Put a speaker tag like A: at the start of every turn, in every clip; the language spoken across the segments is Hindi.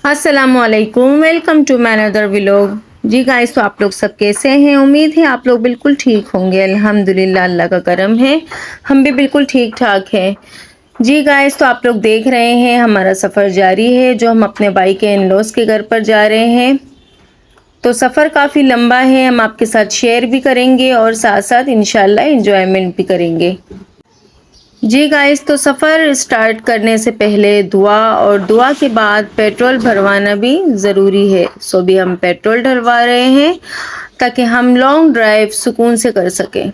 A: अस्सलामुअलैकुम, welcome to my another vlog. जी गाइस, तो आप लोग सब कैसे हैं? उम्मीद है आप लोग बिल्कुल ठीक होंगे। अल्हम्दुलिल्लाह, अल्लाह का करम है, हम भी बिल्कुल ठीक ठाक हैं। जी गाइस, तो आप लोग देख रहे हैं हमारा सफ़र जारी है, जो हम अपने भाई के इन लॉज के घर पर जा रहे हैं। तो सफ़र काफ़ी लंबा है, हम आपके साथ शेयर भी करेंगे और साथ साथ इंशाल्लाह इंजॉयमेंट भी करेंगे। जी गाइस, तो सफ़र स्टार्ट करने से पहले दुआ और दुआ के बाद पेट्रोल भरवाना भी ज़रूरी है। सो भी हम पेट्रोल डलवा रहे हैं ताकि हम लॉन्ग ड्राइव सुकून से कर सकें।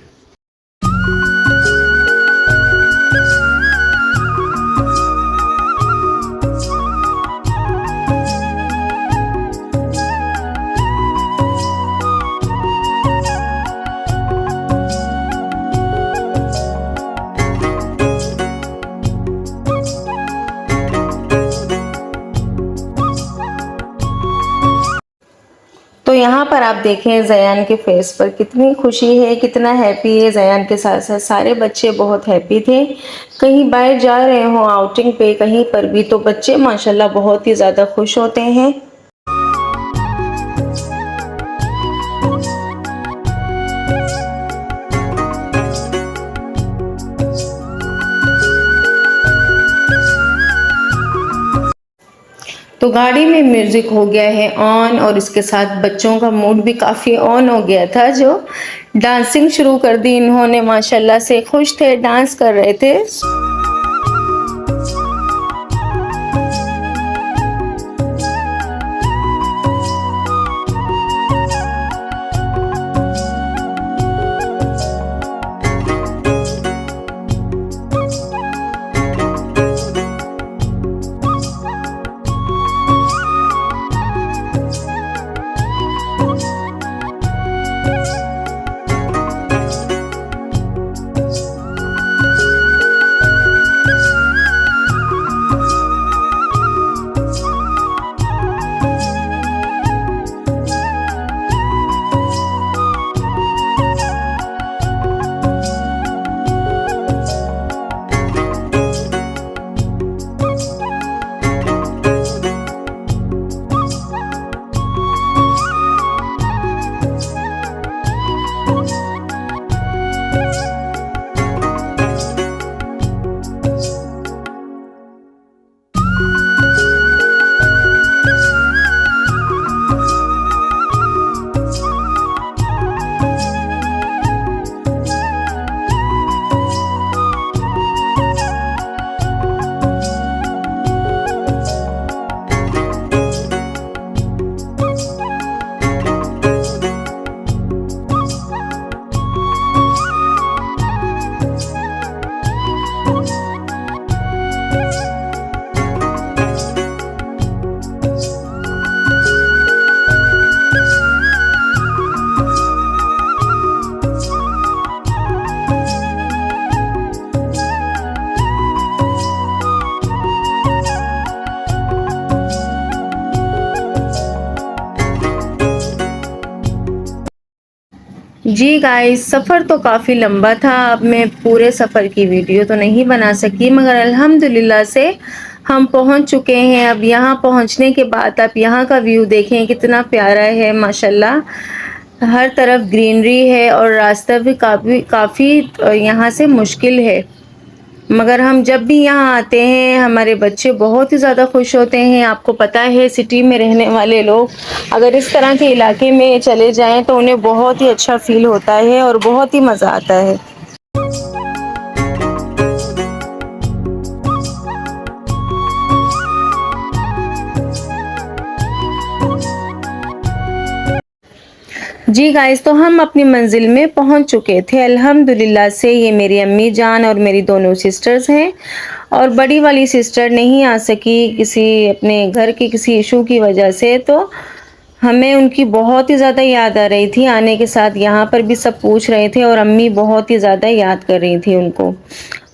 A: तो यहाँ पर आप देखें ज़यान के फेस पर कितनी खुशी है, कितना हैप्पी है। ज़यान के साथ साथ सारे बच्चे बहुत हैप्पी थे। कहीं बाहर जा रहे हों आउटिंग पे, कहीं पर भी, तो बच्चे माशाल्लाह बहुत ही ज़्यादा खुश होते हैं। तो गाड़ी में म्यूज़िक हो गया है ऑन और इसके साथ बच्चों का मूड भी काफ़ी ऑन हो गया था, जो डांसिंग शुरू कर दी इन्होंने। माशाल्लाह से खुश थे, डांस कर रहे थे। जी गाइस, सफ़र तो काफ़ी लंबा था। अब मैं पूरे सफ़र की वीडियो तो नहीं बना सकी, मगर अल्हम्दुलिल्लाह से हम पहुंच चुके हैं। अब यहाँ पहुंचने के बाद आप यहाँ का व्यू देखें, कितना प्यारा है माशाल्लाह। हर तरफ ग्रीनरी है और रास्ता भी काफ़ी यहाँ से मुश्किल है, मगर हम जब भी यहाँ आते हैं हमारे बच्चे बहुत ही ज़्यादा खुश होते हैं। आपको पता है सिटी में रहने वाले लोग अगर इस तरह के इलाके में चले जाएं तो उन्हें बहुत ही अच्छा फ़ील होता है और बहुत ही मज़ा आता है। जी गाइस, तो हम अपनी मंजिल में पहुंच चुके थे अल्हम्दुलिल्लाह से। ये मेरी अम्मी जान और मेरी दोनों सिस्टर्स हैं, और बड़ी वाली सिस्टर नहीं आ सकी किसी अपने घर के किसी इशू की वजह से, तो हमें उनकी बहुत ही ज़्यादा याद आ रही थी। आने के साथ यहाँ पर भी सब पूछ रहे थे और अम्मी बहुत ही ज़्यादा याद कर रही थी उनको।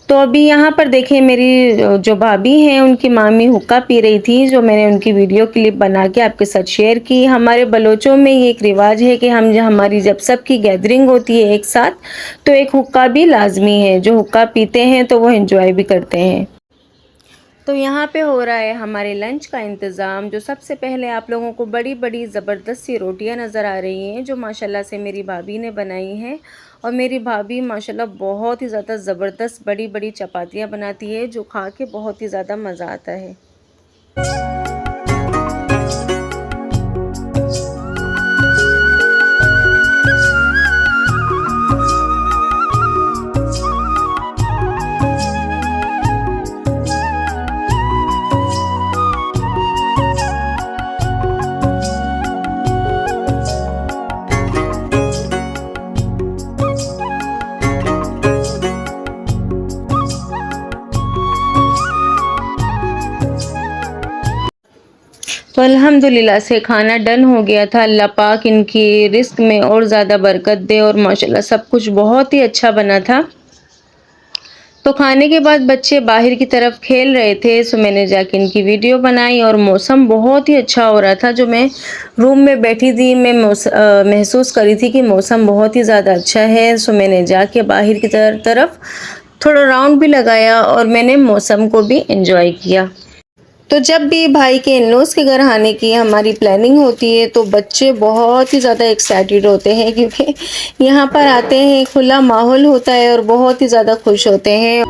A: तो अभी यहाँ पर देखिए मेरी जो भाभी हैं उनकी मामी हुक्का पी रही थी, जो मैंने उनकी वीडियो क्लिप बना के आपके साथ शेयर की। हमारे बलोचों में ये एक रिवाज है कि हमारी जब सबकी गैदरिंग होती है एक साथ, तो एक हुक्का भी लाजमी है। जो हुक्का पीते हैं तो वो एंजॉय भी करते हैं। तो यहाँ पे हो रहा है हमारे लंच का इंतज़ाम। जो सबसे पहले आप लोगों को बड़ी बड़ी ज़बरदस्त सी रोटियाँ नज़र आ रही हैं, जो माशाल्लाह से मेरी भाभी ने बनाई हैं। और मेरी भाभी माशाल्लाह बहुत ही ज़्यादा ज़बरदस्त बड़ी बड़ी चपातियाँ बनाती है, जो खा के बहुत ही ज़्यादा मज़ा आता है। तो अल्हम्दुलिल्लाह से खाना डन हो गया था। अल्लाह पाक इनकी रिस्क में और ज़्यादा बरकत दे, और माशाल्लाह सब कुछ बहुत ही अच्छा बना था। तो खाने के बाद बच्चे बाहर की तरफ खेल रहे थे, सो मैंने जाके इनकी वीडियो बनाई। और मौसम बहुत ही अच्छा हो रहा था। जो मैं रूम में बैठी थी, मैं महसूस कर रही थी कि मौसम बहुत ही ज़्यादा अच्छा है। सो मैंने जाके बाहर की तरफ थोड़ा राउंड भी लगाया, और मैंने मौसम को भी एंजॉय किया। तो जब भी भाई के इन-लॉज़ के घर आने की हमारी प्लानिंग होती है, तो बच्चे बहुत ही ज़्यादा एक्साइटेड होते हैं, क्योंकि यहाँ पर आते हैं, खुला माहौल होता है और बहुत ही ज़्यादा खुश होते हैं।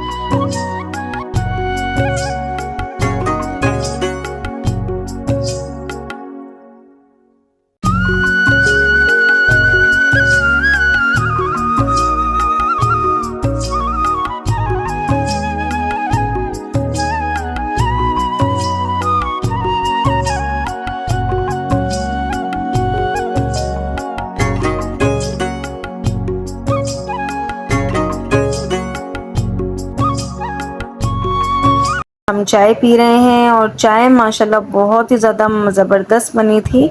A: हम चाय पी रहे हैं, और चाय माशाल्लाह बहुत ही ज़्यादा ज़बरदस्त बनी थी।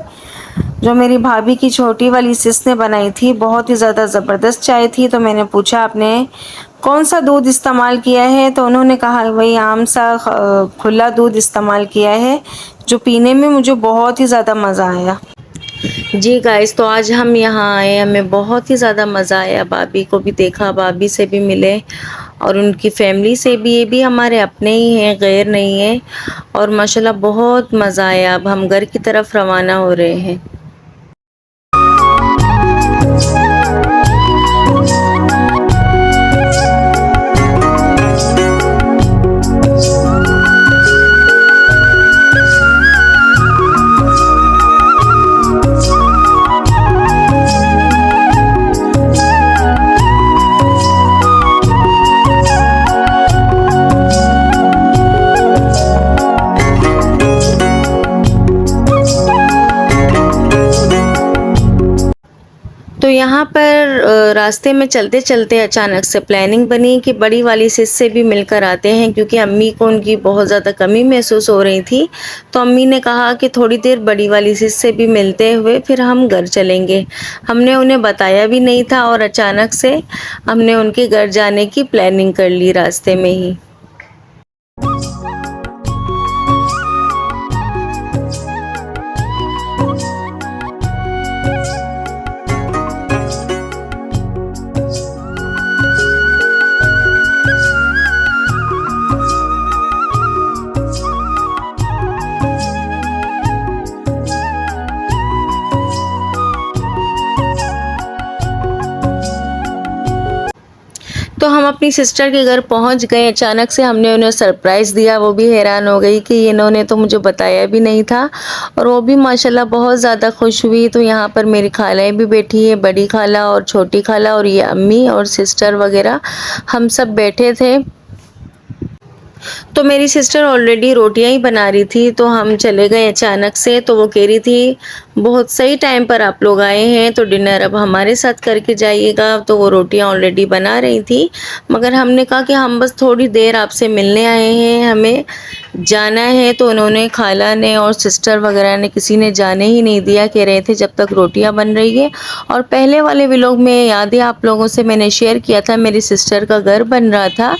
A: जो मेरी भाभी की छोटी वाली सिस ने बनाई थी, बहुत ही ज़्यादा ज़बरदस्त चाय थी। तो मैंने पूछा, आपने कौन सा दूध इस्तेमाल किया है? तो उन्होंने कहा वही आम सा खुला दूध इस्तेमाल किया है, जो पीने में मुझे बहुत ही ज़्यादा मज़ा आया। जी गाइस, तो आज हम यहाँ आए, हमें बहुत ही ज़्यादा मज़ा आया। भाभी को भी देखा, भाभी से भी मिले, और उनकी फैमिली से भी। ये भी हमारे अपने ही हैं, गैर नहीं है। और माशाल्लाह बहुत मज़ा आया। अब हम घर की तरफ रवाना हो रहे हैं। तो यहाँ पर रास्ते में चलते चलते अचानक से प्लानिंग बनी कि बड़ी वाली सिस से भी मिलकर आते हैं, क्योंकि अम्मी को उनकी बहुत ज़्यादा कमी महसूस हो रही थी। तो अम्मी ने कहा कि थोड़ी देर बड़ी वाली सिस से भी मिलते हुए फिर हम घर चलेंगे। हमने उन्हें बताया भी नहीं था, और अचानक से हमने उनके घर जाने की प्लानिंग कर ली रास्ते में ही। तो हम अपनी सिस्टर के घर पहुंच गए। अचानक से हमने उन्हें सरप्राइज़ दिया। वो भी हैरान हो गई कि इन्होंने तो मुझे बताया भी नहीं था, और वो भी माशाल्लाह बहुत ज़्यादा खुश हुई। तो यहाँ पर मेरी खालाएँ भी बैठी हैं, बड़ी खाला और छोटी खाला, और ये अम्मी और सिस्टर वगैरह हम सब बैठे थे। तो मेरी सिस्टर ऑलरेडी रोटियां ही बना रही थी, तो हम चले गए अचानक से। तो वो कह रही थी, बहुत सही टाइम पर आप लोग आए हैं, तो डिनर अब हमारे साथ करके जाइएगा। तो वो रोटियां ऑलरेडी बना रही थी, मगर हमने कहा कि हम बस थोड़ी देर आपसे मिलने आए हैं, हमें जाना है। तो उन्होंने, खाला ने और सिस्टर वगैरह ने, किसी ने जाने ही नहीं दिया। कह रहे थे जब तक रोटियां बन रही है। और पहले वाले व्लॉग में याद है आप लोगों से मैंने शेयर किया था, मेरी सिस्टर का घर बन रहा था।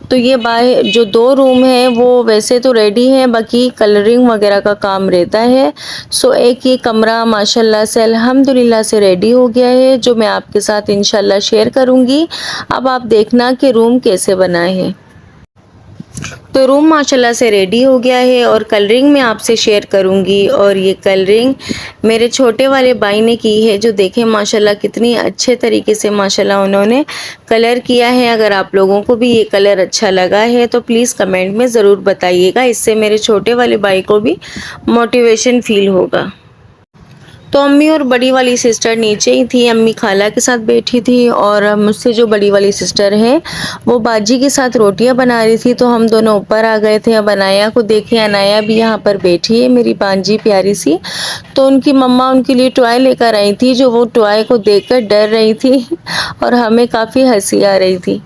A: तो ये बाहर जो 2 रूम है वो वैसे तो रेडी हैं, बाकी कलरिंग वगैरह का काम रहता है। सो एक ये कमरा माशाल्लाह से अल्हम्दुलिल्लाह से रेडी हो गया है, जो मैं आपके साथ इंशाल्लाह शेयर करूँगी। अब आप देखना कि रूम कैसे बना है। तो रूम माशाल्लाह से रेडी हो गया है और कलरिंग मैं आपसे शेयर करूंगी। और ये कलरिंग मेरे छोटे वाले भाई ने की है, जो देखें माशाल्लाह कितनी अच्छे तरीके से माशाल्लाह उन्होंने कलर किया है। अगर आप लोगों को भी ये कलर अच्छा लगा है तो प्लीज़ कमेंट में ज़रूर बताइएगा, इससे मेरे छोटे वाले भाई को भी मोटिवेशन फ़ील होगा। तो अम्मी और बड़ी वाली सिस्टर नीचे ही थी, अम्मी खाला के साथ बैठी थी और मुझसे जो बड़ी वाली सिस्टर है वो बाजी के साथ रोटियां बना रही थी। तो हम दोनों ऊपर आ गए थे। अब अनाया को देखे, अनाया भी यहाँ पर बैठी है, मेरी भांजी प्यारी सी। तो उनकी मम्मा उनके लिए टॉय लेकर आई थी, जो वो टॉय को देखकर डर रही थी और हमें काफ़ी हंसी आ रही थी।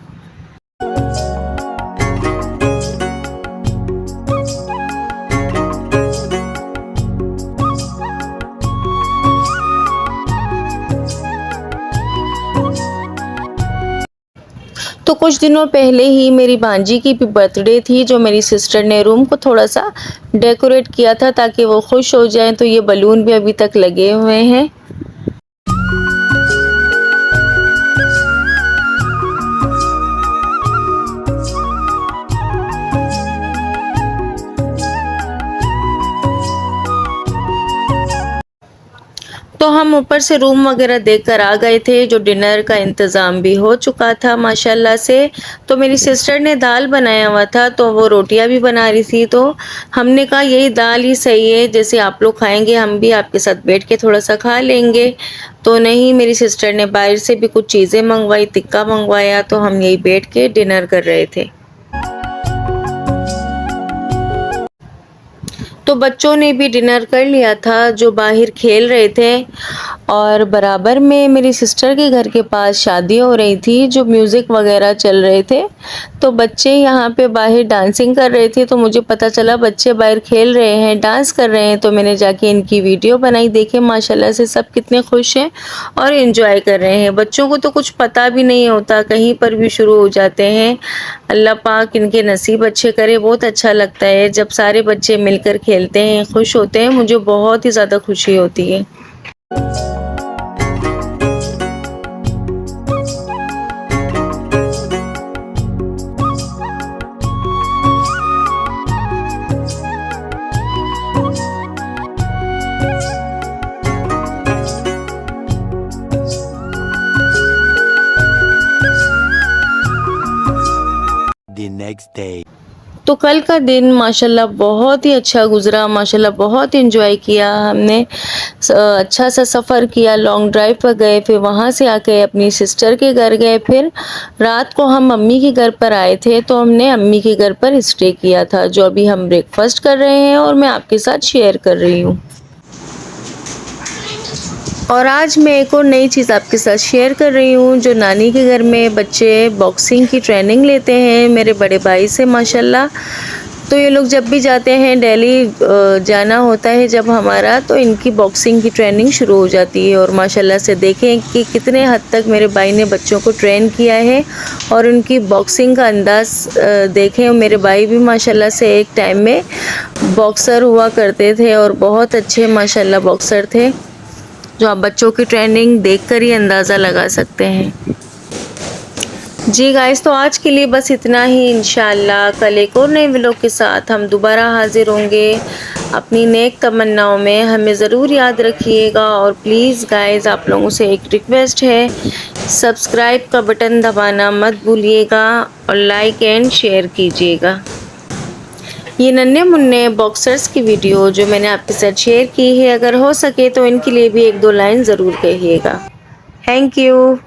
A: तो कुछ दिनों पहले ही मेरी भांजी की भी बर्थडे थी, जो मेरी सिस्टर ने रूम को थोड़ा सा डेकोरेट किया था ताकि वो खुश हो जाएं। तो ये बलून भी अभी तक लगे हुए हैं। तो हम ऊपर से रूम वगैरह देखकर आ गए थे, जो डिनर का इंतज़ाम भी हो चुका था माशाल्लाह से। तो मेरी सिस्टर ने दाल बनाया हुआ था, तो वो रोटियां भी बना रही थी। तो हमने कहा यही दाल ही सही है, जैसे आप लोग खाएंगे हम भी आपके साथ बैठ के थोड़ा सा खा लेंगे। तो नहीं, मेरी सिस्टर ने बाहर से भी कुछ चीज़ें मंगवाई, टिक्का मंगवाया, तो हम यही बैठ के डिनर कर रहे थे। तो बच्चों ने भी डिनर कर लिया था, जो बाहर खेल रहे थे। और बराबर में मेरी सिस्टर के घर के पास शादी हो रही थी, जो म्यूज़िक वगैरह चल रहे थे। तो बच्चे यहाँ पे बाहर डांसिंग कर रहे थे। तो मुझे पता चला बच्चे बाहर खेल रहे हैं, डांस कर रहे हैं। तो मैंने जाके इनकी वीडियो बनाई। देखे माशाल्लाह से सब कितने खुश हैं और एंजॉय कर रहे हैं। बच्चों को तो कुछ पता भी नहीं होता, कहीं पर भी शुरू हो जाते हैं। अल्लाह पाक इनके नसीब अच्छे करे। बहुत अच्छा लगता है जब सारे बच्चे मिलकर खेलते हैं, खुश होते हैं। मुझे बहुत ही ज़्यादा खुशी होती है।
B: The next day.
A: तो कल का दिन माशाल्लाह बहुत ही अच्छा गुज़रा, माशाल्लाह बहुत एंजॉय किया हमने। अच्छा सा सफ़र किया, लॉन्ग ड्राइव पर गए, फिर वहाँ से आके अपनी सिस्टर के घर गए। फिर रात को हम अम्मी के घर पर आए थे, तो हमने अम्मी के घर पर स्टे किया था, जो अभी हम ब्रेकफास्ट कर रहे हैं और मैं आपके साथ शेयर कर रही हूँ। और आज मैं एक और नई चीज़ आपके साथ शेयर कर रही हूँ, जो नानी के घर में बच्चे बॉक्सिंग की ट्रेनिंग लेते हैं मेरे बड़े भाई से माशाल्लाह। तो ये लोग जब भी जाते हैं, डेली जाना होता है जब हमारा, तो इनकी बॉक्सिंग की ट्रेनिंग शुरू हो जाती है। और माशाल्लाह से देखें कि कितने हद तक मेरे भाई ने बच्चों को ट्रेन किया है और उनकी बॉक्सिंग का अंदाज़ देखें। मेरे भाई भी माशाल्लाह से एक टाइम में बॉक्सर हुआ करते थे और बहुत अच्छे माशाल्लाह बॉक्सर थे, जो आप बच्चों की ट्रेनिंग देखकर ही अंदाज़ा लगा सकते हैं। जी गाइस, तो आज के लिए बस इतना ही। इंशाल्लाह कल एक और नए व्लॉग के साथ हम दोबारा हाजिर होंगे। अपनी नेक तमन्नाओं में हमें ज़रूर याद रखिएगा। और प्लीज़ गाइस, आप लोगों से एक रिक्वेस्ट है, सब्सक्राइब का बटन दबाना मत भूलिएगा और लाइक एंड शेयर कीजिएगा। ये नन्हे मुन्ने बॉक्सर्स की वीडियो जो मैंने आपके साथ शेयर की है, अगर हो सके तो इनके लिए भी एक दो लाइन ज़रूर कहिएगा। Thank you.